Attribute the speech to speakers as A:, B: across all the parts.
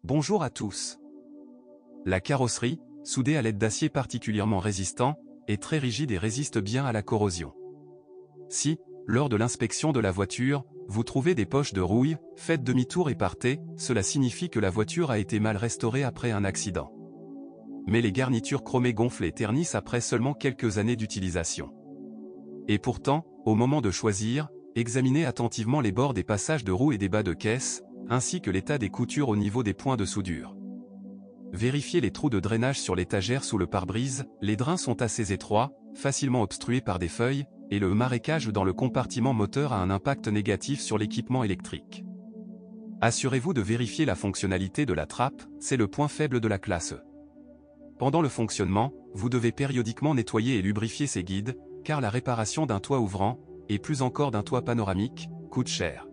A: Bonjour à tous. La carrosserie, soudée à l'aide d'acier particulièrement résistant, est très rigide et résiste bien à la corrosion. Si, lors de l'inspection de la voiture, vous trouvez des poches de rouille, faites demi-tour et partez, cela signifie que la voiture a été mal restaurée après un accident. Mais les garnitures chromées gonflent et ternissent après seulement quelques années d'utilisation. Et pourtant, au moment de choisir, examinez attentivement les bords des passages de roues et des bas de caisse, ainsi que l'état des coutures au niveau des points de soudure. Vérifiez les trous de drainage sur l'étagère sous le pare-brise, les drains sont assez étroits, facilement obstrués par des feuilles, et le marécage dans le compartiment moteur a un impact négatif sur l'équipement électrique. Assurez-vous de vérifier la fonctionnalité de la trappe, c'est le point faible de la classe E. Pendant le fonctionnement, vous devez périodiquement nettoyer et lubrifier ces guides, car la réparation d'un toit ouvrant, et plus encore d'un toit panoramique, coûte cher.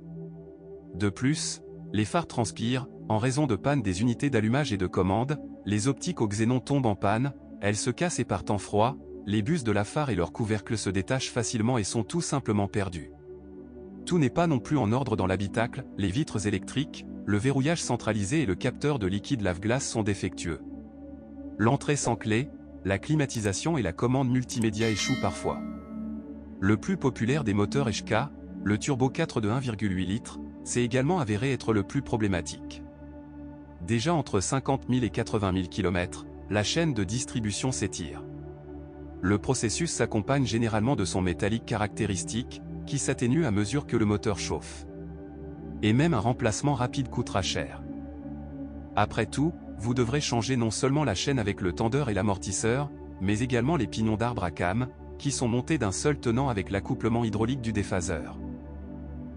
A: De plus, les phares transpirent, en raison de panne des unités d'allumage et de commande, les optiques au xénon tombent en panne, elles se cassent et partent en froid, les buses de la phare et leur couvercle se détachent facilement et sont tout simplement perdus. Tout n'est pas non plus en ordre dans l'habitacle, les vitres électriques, le verrouillage centralisé et le capteur de liquide lave-glace sont défectueux. L'entrée sans clé, la climatisation et la commande multimédia échouent parfois. Le plus populaire des moteurs Eshka, le Turbo 4 de 1,8 litres, s'est également avéré être le plus problématique. Déjà entre 50 000 et 80 000 km, la chaîne de distribution s'étire. Le processus s'accompagne généralement de son métallique caractéristique, qui s'atténue à mesure que le moteur chauffe. Et même un remplacement rapide coûtera cher. Après tout, vous devrez changer non seulement la chaîne avec le tendeur et l'amortisseur, mais également les pignons d'arbre à cames, qui sont montés d'un seul tenant avec l'accouplement hydraulique du déphaseur.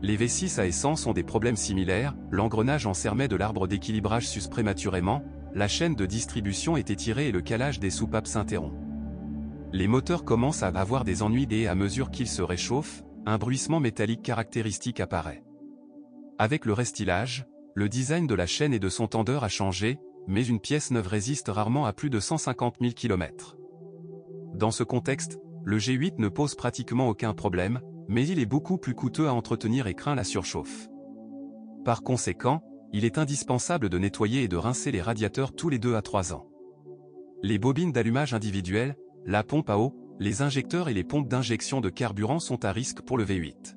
A: Les V6 à essence ont des problèmes similaires, l'engrenage en cermet de l'arbre d'équilibrage s'use prématurément, la chaîne de distribution est étirée et le calage des soupapes s'interrompt. Les moteurs commencent à avoir des ennuis et à mesure qu'ils se réchauffent, un bruissement métallique caractéristique apparaît. Avec le restylage, le design de la chaîne et de son tendeur a changé, mais une pièce neuve résiste rarement à plus de 150 000 km. Dans ce contexte, le G8 ne pose pratiquement aucun problème, mais il est beaucoup plus coûteux à entretenir et craint la surchauffe. Par conséquent, il est indispensable de nettoyer et de rincer les radiateurs tous les 2 à 3 ans. Les bobines d'allumage individuelles, la pompe à eau, les injecteurs et les pompes d'injection de carburant sont à risque pour le V8.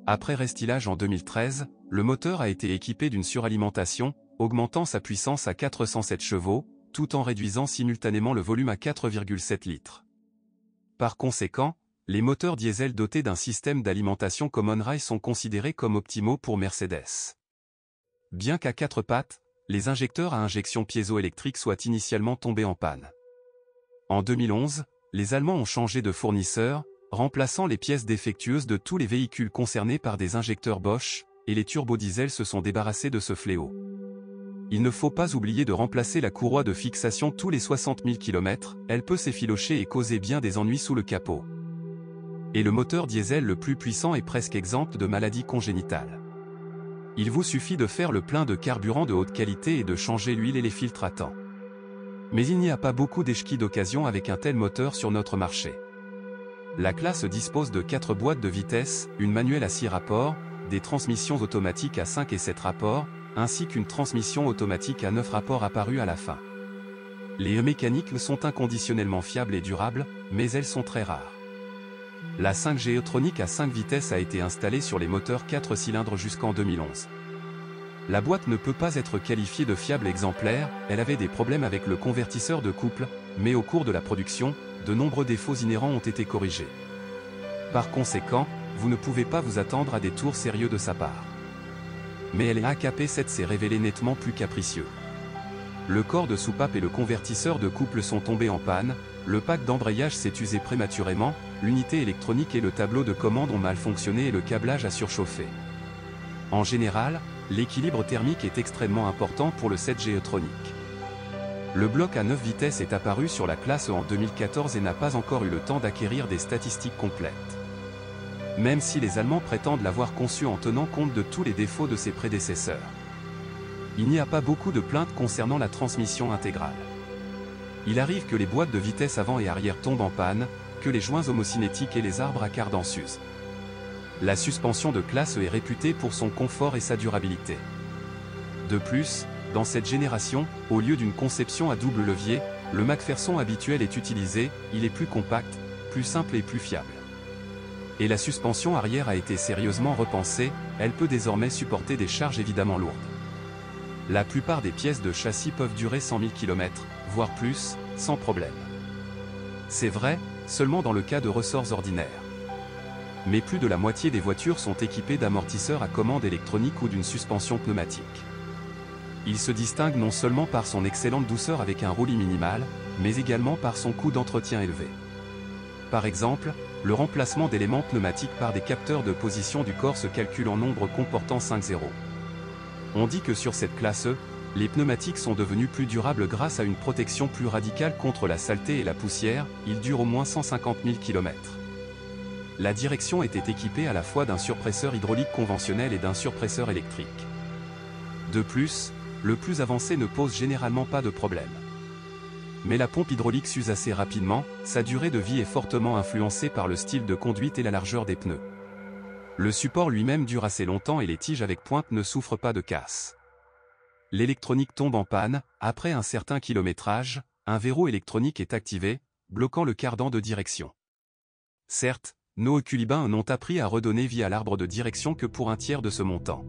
A: Après restylage en 2013, le moteur a été équipé d'une suralimentation, augmentant sa puissance à 407 chevaux, tout en réduisant simultanément le volume à 4,7 litres. Par conséquent, les moteurs diesel dotés d'un système d'alimentation Common Rail sont considérés comme optimaux pour Mercedes. Bien qu'à 4 pattes, les injecteurs à injection piézoélectrique soient initialement tombés en panne. En 2011, les Allemands ont changé de fournisseur, remplaçant les pièces défectueuses de tous les véhicules concernés par des injecteurs Bosch, et les turbodiesels se sont débarrassés de ce fléau. Il ne faut pas oublier de remplacer la courroie de fixation tous les 60 000 km, elle peut s'effilocher et causer bien des ennuis sous le capot. Et le moteur diesel le plus puissant est presque exempt de maladies congénitales. Il vous suffit de faire le plein de carburant de haute qualité et de changer l'huile et les filtres à temps. Mais il n'y a pas beaucoup d'Eshki d'occasion avec un tel moteur sur notre marché. La classe dispose de 4 boîtes de vitesse, une manuelle à 6 rapports, des transmissions automatiques à 5 et 7 rapports, ainsi qu'une transmission automatique à 9 rapports apparue à la fin. Les mécaniques sont inconditionnellement fiables et durables, mais elles sont très rares. La 5G E-Tronic à 5 vitesses a été installée sur les moteurs 4 cylindres jusqu'en 2011. La boîte ne peut pas être qualifiée de fiable exemplaire, elle avait des problèmes avec le convertisseur de couple, mais au cours de la production, de nombreux défauts inhérents ont été corrigés. Par conséquent, vous ne pouvez pas vous attendre à des tours sérieux de sa part. Mais l'AKP7 s'est révélé nettement plus capricieux. Le corps de soupape et le convertisseur de couple sont tombés en panne, le pack d'embrayage s'est usé prématurément, l'unité électronique et le tableau de commande ont mal fonctionné et le câblage a surchauffé. En général, l'équilibre thermique est extrêmement important pour le 7G E-Tronic. Le bloc à 9 vitesses est apparu sur la classe E en 2014 et n'a pas encore eu le temps d'acquérir des statistiques complètes. Même si les Allemands prétendent l'avoir conçu en tenant compte de tous les défauts de ses prédécesseurs. Il n'y a pas beaucoup de plaintes concernant la transmission intégrale. Il arrive que les boîtes de vitesse avant et arrière tombent en panne, que les joints homocinétiques et les arbres à cardan s'usent. La suspension de classe E est réputée pour son confort et sa durabilité. De plus, dans cette génération, au lieu d'une conception à double levier, le McPherson habituel est utilisé, il est plus compact, plus simple et plus fiable. Et la suspension arrière a été sérieusement repensée, elle peut désormais supporter des charges évidemment lourdes. La plupart des pièces de châssis peuvent durer 100 000 km, voire plus, sans problème. C'est vrai, seulement dans le cas de ressorts ordinaires. Mais plus de la moitié des voitures sont équipées d'amortisseurs à commande électronique ou d'une suspension pneumatique. Il se distingue non seulement par son excellente douceur avec un roulis minimal, mais également par son coût d'entretien élevé. Par exemple, le remplacement d'éléments pneumatiques par des capteurs de position du corps se calcule en nombre comportant 5 zéros. On dit que sur cette classe E, les pneumatiques sont devenus plus durables grâce à une protection plus radicale contre la saleté et la poussière, ils durent au moins 150 000 km. La direction était équipée à la fois d'un surpresseur hydraulique conventionnel et d'un surpresseur électrique. De plus, le plus avancé ne pose généralement pas de problème. Mais la pompe hydraulique s'use assez rapidement, sa durée de vie est fortement influencée par le style de conduite et la largeur des pneus. Le support lui-même dure assez longtemps et les tiges avec pointe ne souffrent pas de casse. L'électronique tombe en panne, après un certain kilométrage, un verrou électronique est activé, bloquant le cardan de direction. Certes, nos Oculibins n'ont appris à redonner vie à l'arbre de direction que pour un tiers de ce montant.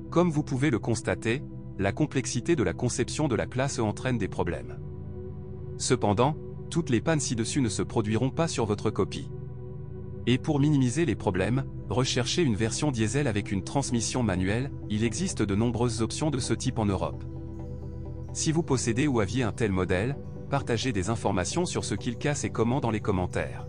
A: Comme vous pouvez le constater, la complexité de la conception de la classe E entraîne des problèmes. Cependant, toutes les pannes ci-dessus ne se produiront pas sur votre copie. Et pour minimiser les problèmes, recherchez une version diesel avec une transmission manuelle, il existe de nombreuses options de ce type en Europe. Si vous possédez ou aviez un tel modèle, partagez des informations sur ce qu'il casse et comment dans les commentaires.